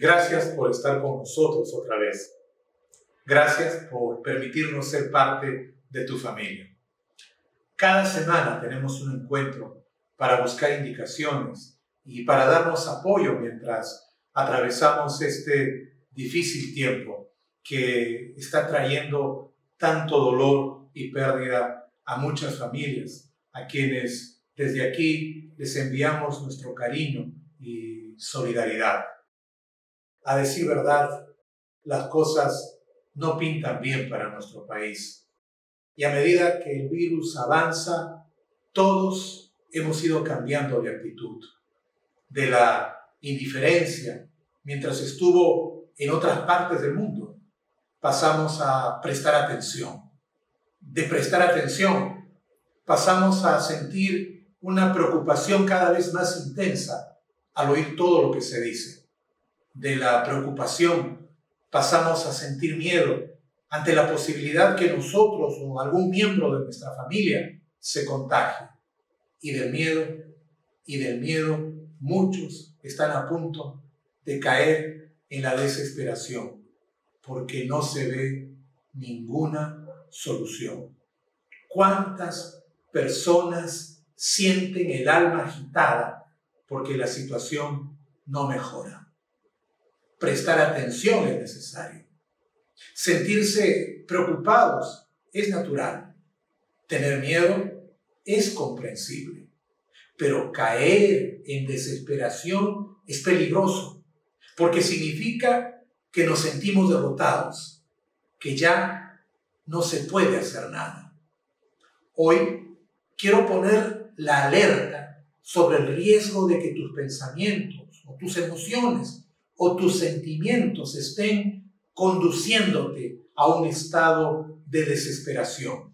Gracias por estar con nosotros otra vez. Gracias por permitirnos ser parte de tu familia. Cada semana tenemos un encuentro para buscar indicaciones y para darnos apoyo mientras atravesamos este difícil tiempo que está trayendo tanto dolor y pérdida a muchas familias, a quienes desde aquí les enviamos nuestro cariño y solidaridad. A decir verdad, las cosas no pintan bien para nuestro país. Y a medida que el virus avanza, todos hemos ido cambiando de actitud. De la indiferencia, mientras estuvo en otras partes del mundo, pasamos a prestar atención. De prestar atención, pasamos a sentir una preocupación cada vez más intensa al oír todo lo que se dice. De la preocupación pasamos a sentir miedo ante la posibilidad que nosotros o algún miembro de nuestra familia se contagie. Y del miedo, muchos están a punto de caer en la desesperación porque no se ve ninguna solución. ¿Cuántas personas sienten el alma agitada porque la situación no mejora? Prestar atención es necesario. Sentirse preocupados es natural. Tener miedo es comprensible. Pero caer en desesperación es peligroso, porque significa que nos sentimos derrotados, que ya no se puede hacer nada. Hoy quiero poner la alerta sobre el riesgo de que tus pensamientos o tus emociones o tus sentimientos estén conduciéndote a un estado de desesperación.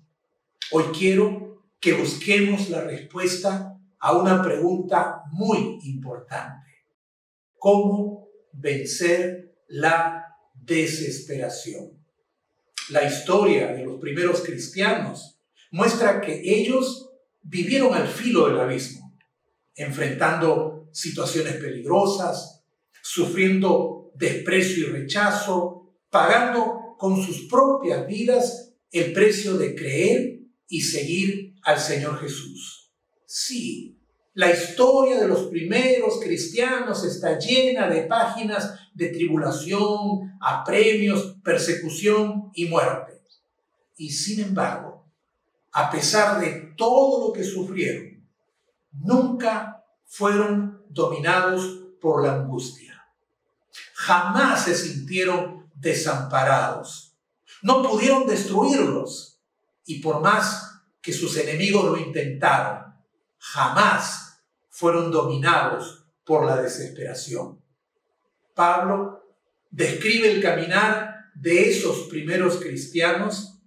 Hoy quiero que busquemos la respuesta a una pregunta muy importante. ¿Cómo vencer la desesperación? La historia de los primeros cristianos muestra que ellos vivieron al filo del abismo, enfrentando situaciones peligrosas, sufriendo desprecio y rechazo, pagando con sus propias vidas el precio de creer y seguir al Señor Jesús. Sí, la historia de los primeros cristianos está llena de páginas de tribulación, apremios, persecución y muerte. Y sin embargo, a pesar de todo lo que sufrieron, nunca fueron dominados por la angustia. Jamás se sintieron desamparados. No pudieron destruirlos. Y por más que sus enemigos lo intentaron, jamás fueron dominados por la desesperación. Pablo describe el caminar de esos primeros cristianos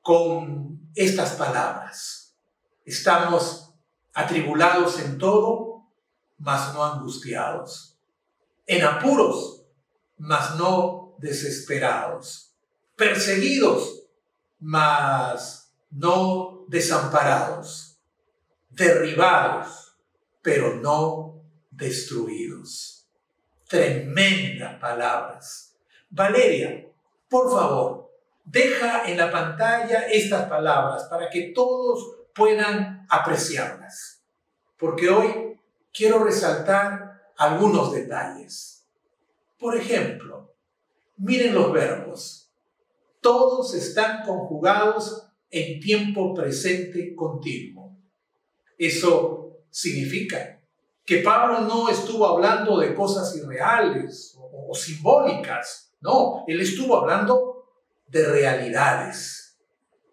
con estas palabras. Estamos atribulados en todo, mas no angustiados. En apuros, mas no desesperados. Perseguidos, mas no desamparados. Derribados, pero no destruidos. Tremendas palabras. Valeria, por favor, deja en la pantalla estas palabras para que todos puedan apreciarlas. Porque hoy quiero resaltar algunos detalles. Por ejemplo, miren los verbos. Todos están conjugados en tiempo presente continuo. Eso significa que Pablo no estuvo hablando de cosas irreales o simbólicas. No, él estuvo hablando de realidades.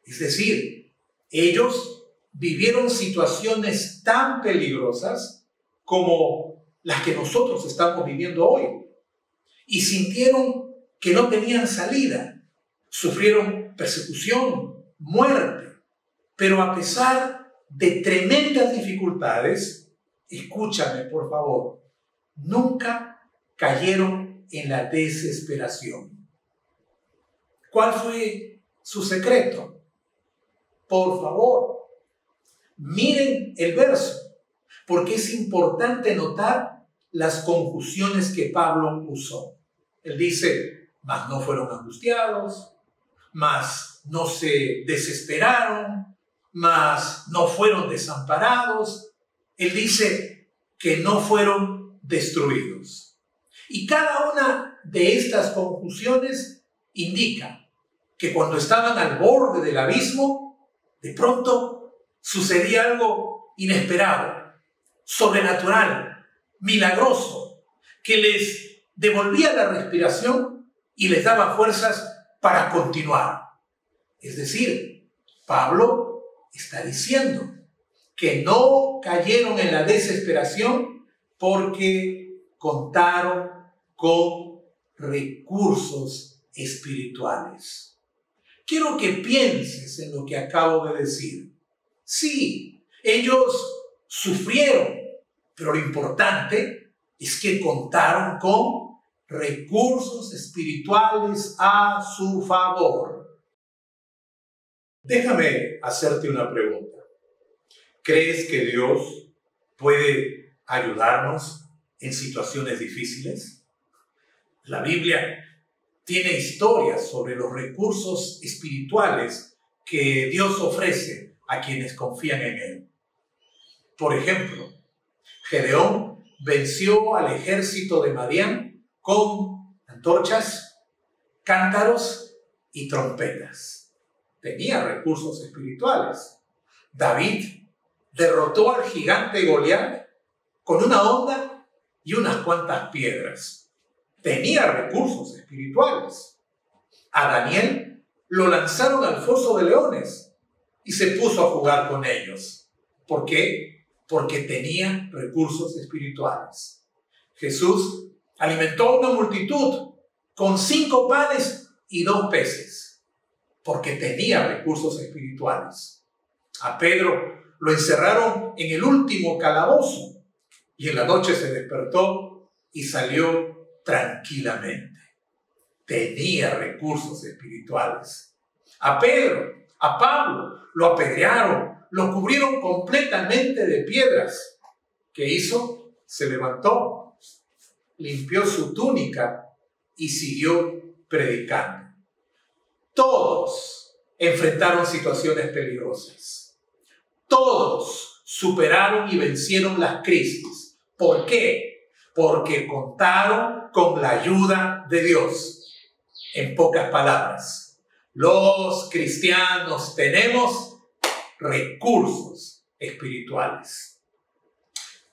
Es decir, ellos vivieron situaciones tan peligrosas como las que nosotros estamos viviendo hoy. Y sintieron que no tenían salida. Sufrieron persecución, muerte. Pero a pesar de tremendas dificultades, escúchame por favor, nunca cayeron en la desesperación. ¿Cuál fue su secreto? Por favor, miren el verso, porque es importante notar las conjunciones que Pablo usó. Él dice, mas no fueron angustiados, mas no se desesperaron, mas no fueron desamparados. Él dice que no fueron destruidos. Y cada una de estas conjunciones indica que cuando estaban al borde del abismo, de pronto sucedía algo inesperado, sobrenatural, milagroso, que les devolvía la respiración y les daba fuerzas para continuar. Es decir, Pablo está diciendo que no cayeron en la desesperación porque contaron con recursos espirituales. Quiero que pienses en lo que acabo de decir. Sí, ellos sufrieron, pero lo importante es que contaron con recursos espirituales a su favor. Déjame hacerte una pregunta. ¿Crees que Dios puede ayudarnos en situaciones difíciles? La Biblia tiene historias sobre los recursos espirituales que Dios ofrece a quienes confían en Él. Por ejemplo, Gedeón venció al ejército de Madián con antorchas, cántaros y trompetas. Tenía recursos espirituales. David derrotó al gigante Goliat con una honda y unas cuantas piedras. Tenía recursos espirituales. A Daniel lo lanzaron al foso de leones y se puso a jugar con ellos. ¿Por qué? Porque tenía recursos espirituales. Jesús alimentó a una multitud con 5 panes y 2 peces, porque tenía recursos espirituales. A Pedro lo encerraron en el último calabozo y en la noche se despertó y salió tranquilamente. Tenía recursos espirituales. A Pedro, a Pablo, lo apedrearon, lo cubrieron completamente de piedras. ¿Qué hizo? Se levantó, limpió su túnica y siguió predicando. Todos enfrentaron situaciones peligrosas. Todos superaron y vencieron las crisis. ¿Por qué? Porque contaron con la ayuda de Dios. En pocas palabras, los cristianos tenemos recursos espirituales.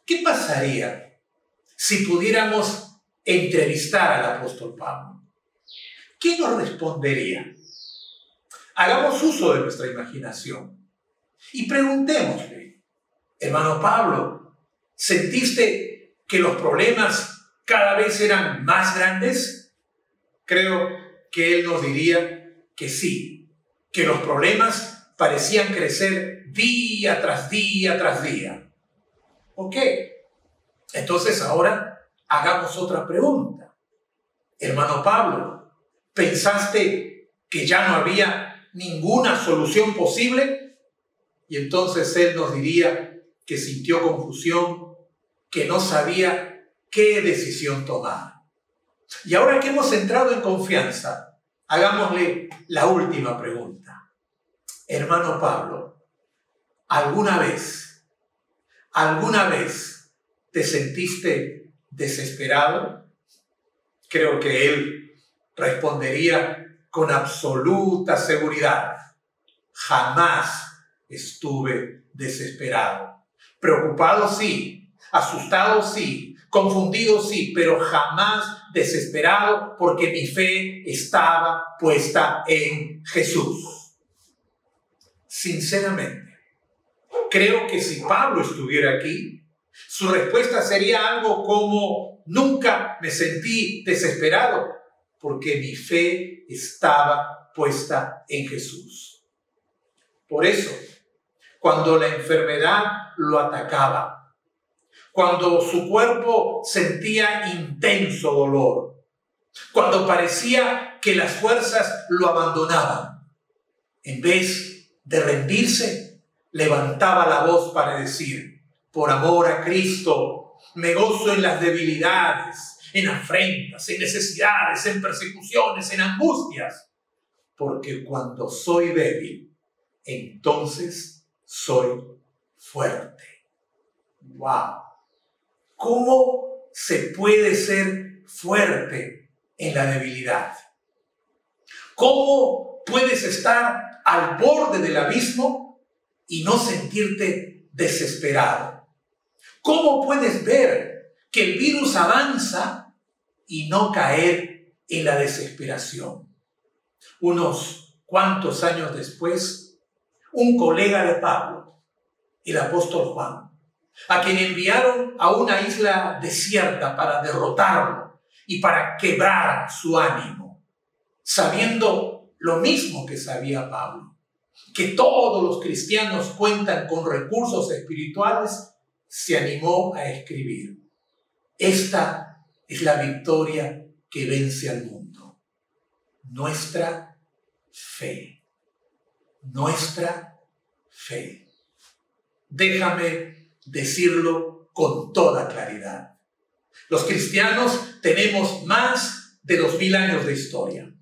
¿Qué pasaría si pudiéramos entrevistar al apóstol Pablo? ¿Qué nos respondería? Hagamos uso de nuestra imaginación y preguntémosle, hermano Pablo, ¿sentiste que los problemas cada vez eran más grandes? Creo que él nos diría que sí, que los problemas parecían crecer día tras día tras día. Ok, entonces ahora hagamos otra pregunta. Hermano Pablo, ¿pensaste que ya no había ninguna solución posible? Y entonces él nos diría que sintió confusión, que no sabía qué decisión tomar. Y ahora que hemos entrado en confianza, hagámosle la última pregunta. Hermano Pablo, ¿alguna vez te sentiste desesperado? Creo que él respondería con absoluta seguridad. Jamás estuve desesperado. Preocupado sí, asustado sí, confundido sí, pero jamás desesperado porque mi fe estaba puesta en Jesús. Sinceramente, creo que si Pablo estuviera aquí, su respuesta sería algo como: nunca me sentí desesperado porque mi fe estaba puesta en Jesús. Por eso, cuando la enfermedad lo atacaba, cuando su cuerpo sentía intenso dolor, cuando parecía que las fuerzas lo abandonaban, en vez de rendirse, levantaba la voz para decir: por amor a Cristo, me gozo en las debilidades, en afrentas, en necesidades, en persecuciones, en angustias. Porque cuando soy débil, entonces soy fuerte. ¡Wow! ¿Cómo se puede ser fuerte en la debilidad? ¿Cómo puedes estar al borde del abismo y no sentirte desesperado? ¿Cómo puedes ver que el virus avanza y no caer en la desesperación? Unos cuantos años después, un colega de Pablo, el apóstol Juan, a quien enviaron a una isla desierta para derrotarlo y para quebrar su ánimo, sabiendo lo mismo que sabía Pablo, que todos los cristianos cuentan con recursos espirituales, se animó a escribir: esta es la victoria que vence al mundo, nuestra fe. Nuestra fe. Déjame decirlo con toda claridad. Los cristianos tenemos más de 2000 años de historia.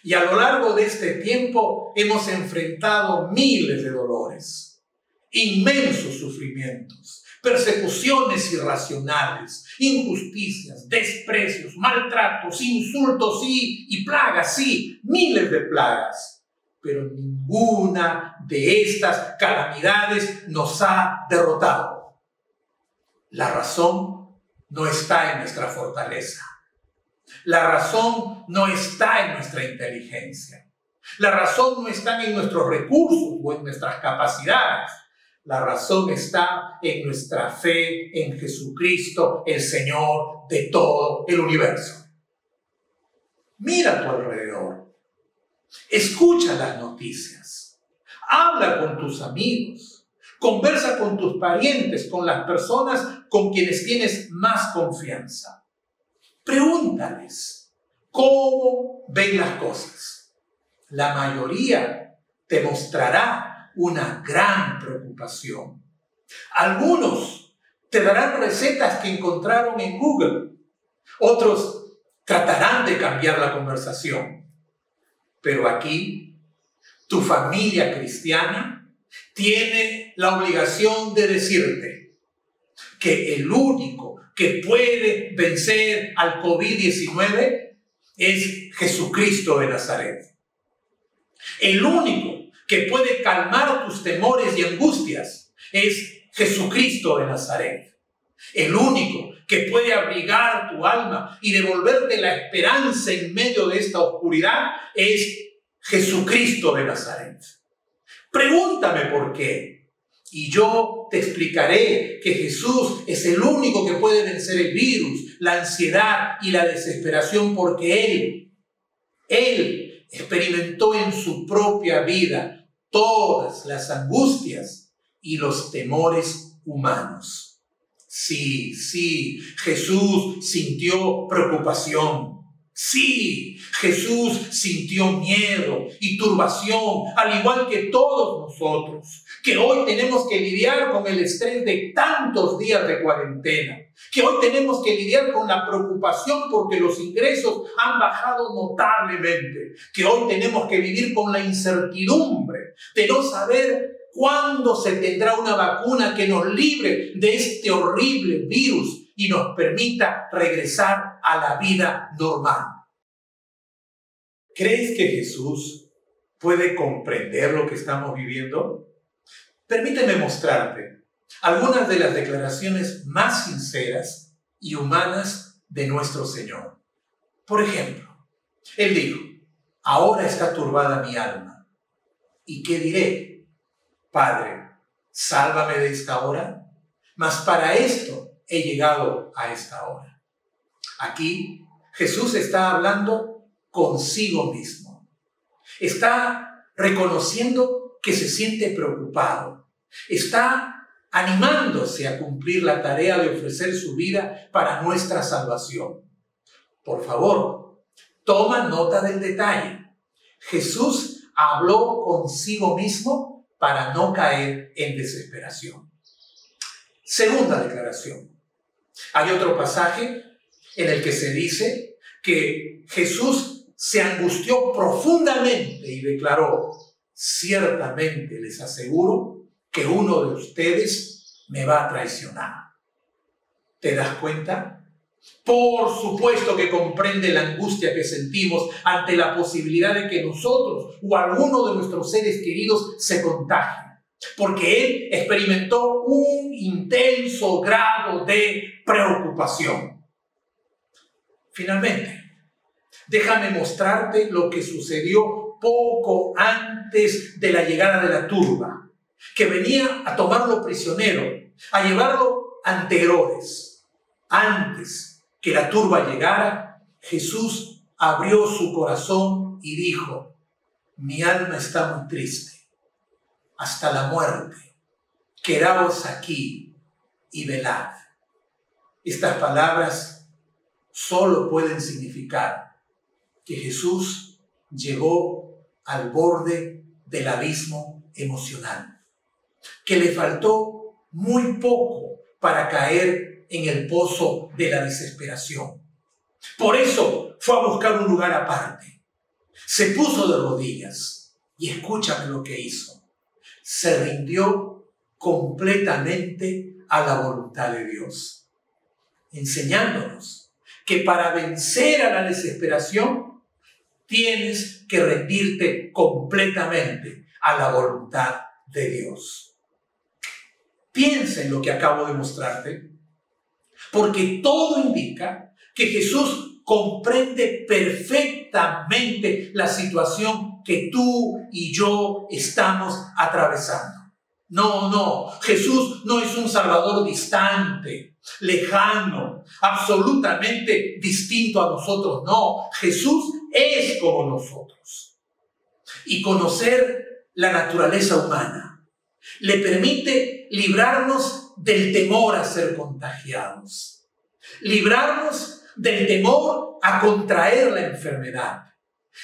Y a lo largo de este tiempo hemos enfrentado miles de dolores, inmensos sufrimientos, persecuciones irracionales, injusticias, desprecios, maltratos, insultos y plagas, sí, miles de plagas. Pero ninguna de estas calamidades nos ha derrotado. La razón no está en nuestra fortaleza. La razón no está en nuestra inteligencia. La razón no está en nuestros recursos o en nuestras capacidades. La razón está en nuestra fe en Jesucristo, el Señor de todo el universo. Mira a tu alrededor. Escucha las noticias. Habla con tus amigos. Conversa con tus parientes, con las personas con quienes tienes más confianza. Pregúntales cómo ven las cosas. La mayoría te mostrará una gran preocupación. Algunos te darán recetas que encontraron en Google. Otros tratarán de cambiar la conversación. Pero aquí, tu familia cristiana tiene la obligación de decirte que el único que puede vencer al COVID-19 es Jesucristo de Nazaret. El único que puede calmar tus temores y angustias es Jesucristo de Nazaret. El único que puede abrigar tu alma y devolverte la esperanza en medio de esta oscuridad es Jesucristo de Nazaret. Pregúntame por qué y yo te explicaré que Jesús es el único que puede vencer el virus, la ansiedad y la desesperación, porque Él experimentó en su propia vida todas las angustias y los temores humanos. Sí, Jesús sintió preocupación. Sí, Jesús sintió miedo y turbación, al igual que todos nosotros, que hoy tenemos que lidiar con el estrés de tantos días de cuarentena, que hoy tenemos que lidiar con la preocupación porque los ingresos han bajado notablemente, que hoy tenemos que vivir con la incertidumbre de no saber cuándo se tendrá una vacuna que nos libre de este horrible virus y nos permita regresar a la vida normal. ¿Crees que Jesús puede comprender lo que estamos viviendo? Permíteme mostrarte algunas de las declaraciones más sinceras y humanas de nuestro Señor. Por ejemplo, Él dijo: ahora está turbada mi alma. ¿Y qué diré? Padre, sálvame de esta hora. Mas para esto he llegado a esta hora. Aquí Jesús está hablando consigo mismo. Está reconociendo que se siente preocupado. Está animándose a cumplir la tarea de ofrecer su vida para nuestra salvación. Por favor, toma nota del detalle. Jesús habló consigo mismo para no caer en desesperación. Segunda declaración. Hay otro pasaje en el que se dice que Jesús se angustió profundamente y declaró: ciertamente les aseguro que uno de ustedes me va a traicionar. ¿Te das cuenta? Por supuesto que comprende la angustia que sentimos ante la posibilidad de que nosotros o alguno de nuestros seres queridos se contagien, porque él experimentó un intenso grado de preocupación. Finalmente, déjame mostrarte lo que sucedió poco antes de la llegada de la turba, que venía a tomarlo prisionero, a llevarlo ante Herodes. Antes que la turba llegara, Jesús abrió su corazón y dijo: mi alma está muy triste, hasta la muerte. Quedaos aquí y velad. Estas palabras solo pueden significar que Jesús llegó al borde del abismo emocional, que le faltó muy poco para caer en el pozo de la desesperación. Por eso fue a buscar un lugar aparte. Se puso de rodillas y escúchame lo que hizo. Se rindió completamente a la voluntad de Dios, enseñándonos que para vencer a la desesperación tienes que rendirte completamente a la voluntad de Dios. Piensa en lo que acabo de mostrarte, porque todo indica que Jesús comprende perfectamente la situación que tú y yo estamos atravesando. No, Jesús no es un Salvador distante, lejano, absolutamente distinto a nosotros. No, Jesús es como nosotros. Y conocer la naturaleza humana le permite librarnos del temor a ser contagiados, librarnos del temor a contraer la enfermedad,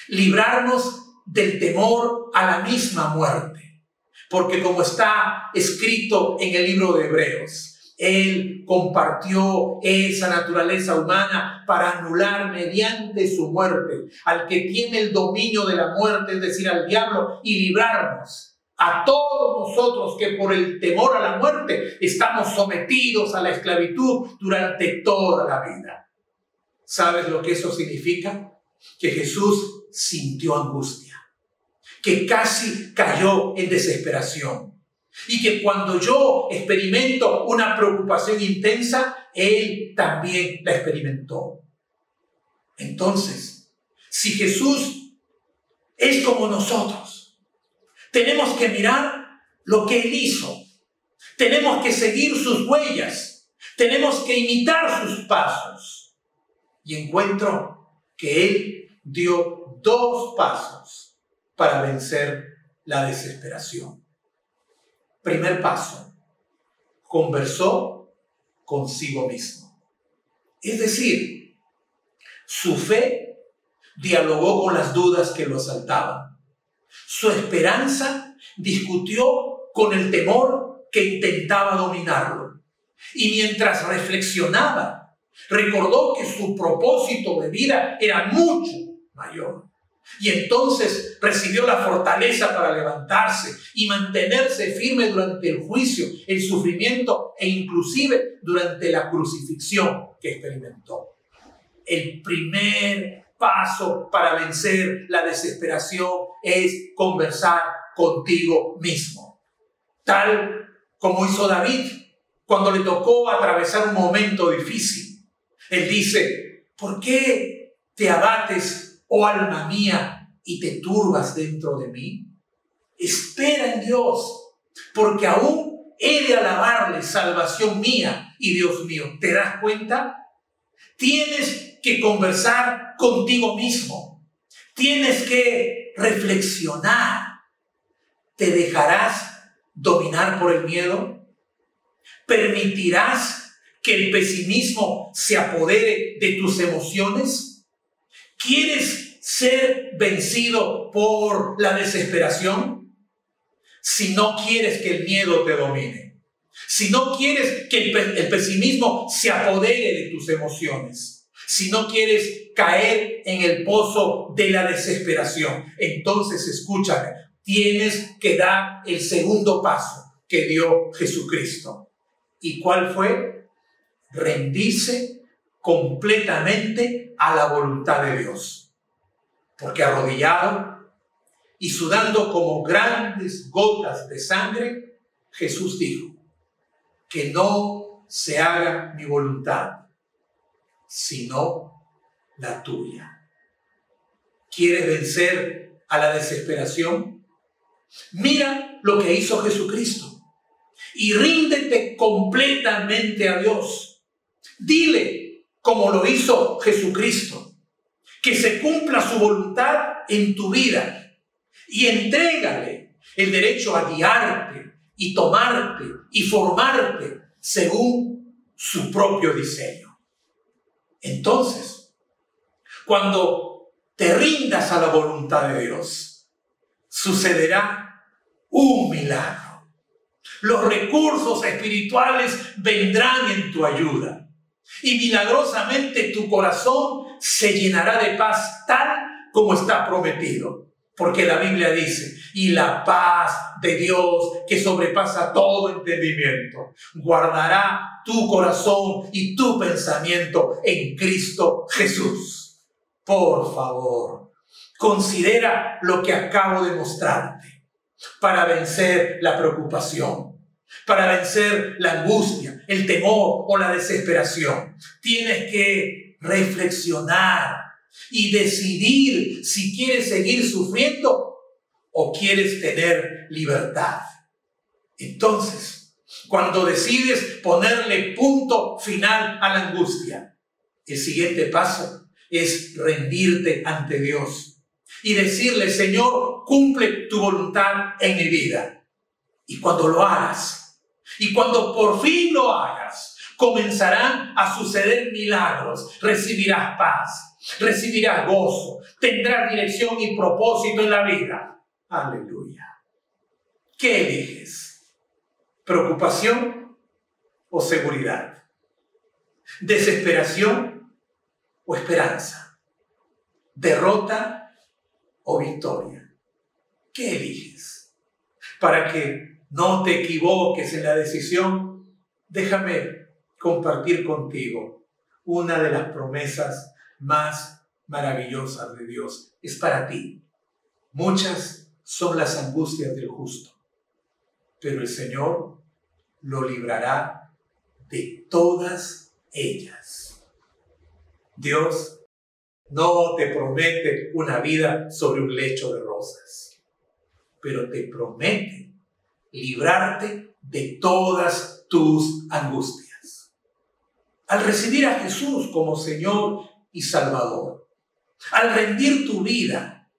librarnos del temor a la misma muerte. Porque como está escrito en el libro de Hebreos, Él compartió esa naturaleza humana para anular mediante su muerte al que tiene el dominio de la muerte, es decir, al diablo, y librarnos a todos nosotros que por el temor a la muerte estamos sometidos a la esclavitud durante toda la vida. ¿Sabes lo que eso significa? Que Jesús sintió angustia, que casi cayó en desesperación, y que cuando yo experimento una preocupación intensa, Él también la experimentó. Entonces, si Jesús es como nosotros, tenemos que mirar lo que Él hizo, tenemos que seguir sus huellas, tenemos que imitar sus pasos. Y encuentro que Él dio 2 pasos para vencer la desesperación. Primer paso, conversó consigo mismo. Es decir, su fe dialogó con las dudas que lo asaltaban. Su esperanza discutió con el temor que intentaba dominarlo. Y mientras reflexionaba, recordó que su propósito de vida era mucho mayor. Y entonces recibió la fortaleza para levantarse y mantenerse firme durante el juicio, el sufrimiento e inclusive durante la crucifixión que experimentó. El primer paso para vencer la desesperación es conversar contigo mismo. Tal como hizo David cuando le tocó atravesar un momento difícil. Él dice: ¿por qué te abates, oh alma mía, y te turbas dentro de mí? Espera en Dios, porque aún he de alabarle, salvación mía y Dios mío. ¿Te das cuenta? Tienes que conversar contigo mismo. Tienes que reflexionar. ¿Te dejarás dominar por el miedo? ¿Permitirás que el pesimismo se apodere de tus emociones? ¿Quieres ser vencido por la desesperación? Si no quieres que el miedo te domine, si no quieres que el pesimismo se apodere de tus emociones, si no quieres caer en el pozo de la desesperación, entonces escúchame, tienes que dar el segundo paso que dio Jesucristo. ¿Y cuál fue? Rendirse completamente a la voluntad de Dios. Porque arrodillado y sudando como grandes gotas de sangre, Jesús dijo: que no se haga mi voluntad, sino la tuya. ¿Quieres vencer a la desesperación? Mira lo que hizo Jesucristo y ríndete completamente a Dios. Dile, como lo hizo Jesucristo, que se cumpla su voluntad en tu vida y entrégale el derecho a guiarte y tomarte y formarte según su propio diseño. Entonces, cuando te rindas a la voluntad de Dios, sucederá un milagro. Los recursos espirituales vendrán en tu ayuda y milagrosamente tu corazón se llenará de paz tal como está prometido. Porque la Biblia dice: y la paz de Dios, que sobrepasa todo entendimiento, guardará tu corazón y tu pensamiento en Cristo Jesús. Por favor, considera lo que acabo de mostrarte para vencer la preocupación, para vencer la angustia, el temor o la desesperación. Tienes que reflexionar y decidir si quieres seguir sufriendo o quieres tener libertad. Entonces, cuando decides ponerle punto final a la angustia, el siguiente paso es rendirte ante Dios y decirle: Señor, cumple tu voluntad en mi vida. Y cuando lo hagas, y cuando por fin lo hagas, comenzarán a suceder milagros. Recibirás paz, recibirás gozo, tendrás dirección y propósito en la vida. Aleluya. ¿Qué eliges? ¿Preocupación o seguridad? ¿Desesperación o esperanza? ¿Derrota o victoria? ¿Qué eliges? Para que no te equivoques en la decisión, déjame compartir contigo una de las promesas más maravillosas de Dios. Es para ti. Muchas son las angustias del justo, pero el Señor lo librará de todas ellas. Dios no te promete una vida sobre un lecho de rosas, pero te promete librarte de todas tus angustias. Al recibir a Jesús como Señor y Salvador, al rendir tu vida,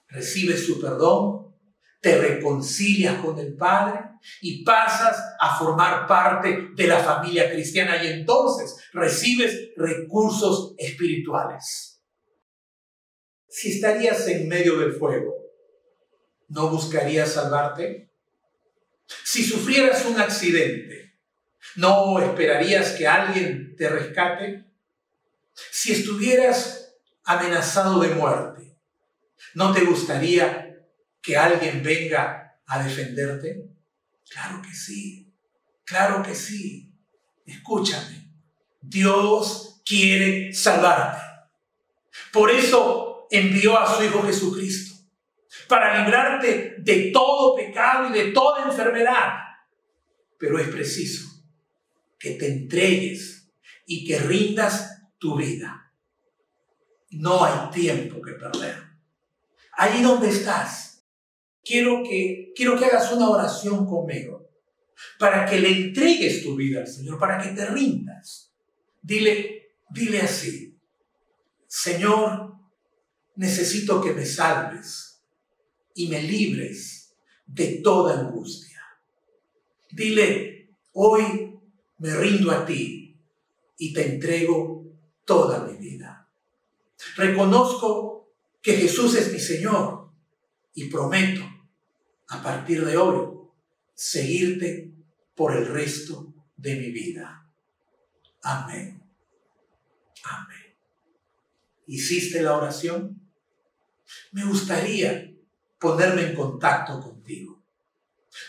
recibes su perdón, te reconcilias con el Padre y pasas a formar parte de la familia cristiana, y entonces recibes recursos espirituales. Si estarías en medio del fuego, ¿no buscarías salvarte? Si sufrieras un accidente, ¿no esperarías que alguien te rescate? Si estuvieras amenazado de muerte, ¿no te gustaría que alguien venga a defenderte? Claro que sí, claro que sí. Escúchame, Dios quiere salvarte. Por eso envió a su Hijo Jesucristo, para librarte de todo pecado y de toda enfermedad. Pero es preciso que te entregues y que rindas tu vida. No hay tiempo que perder. Ahí donde estás, quiero que hagas una oración conmigo para que le entregues tu vida al Señor, para que te rindas. Dile así: Señor, necesito que me salves y me libres de toda angustia. Dile: hoy me rindo a ti y te entrego toda mi vida. Reconozco que Jesús es mi Señor y prometo, a partir de hoy, seguirte por el resto de mi vida. Amén. Amén. ¿Hiciste la oración? Me gustaría ponerme en contacto contigo.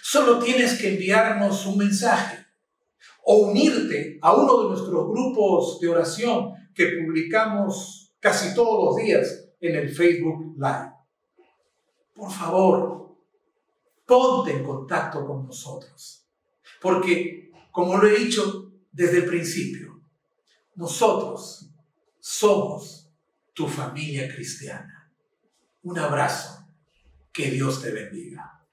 Solo tienes que enviarnos un mensaje o unirte a uno de nuestros grupos de oración que publicamos casi todos los días en el Facebook Live. Por favor, ponte en contacto con nosotros, porque, como lo he dicho desde el principio, nosotros somos tu familia cristiana. Un abrazo. Que Dios te bendiga.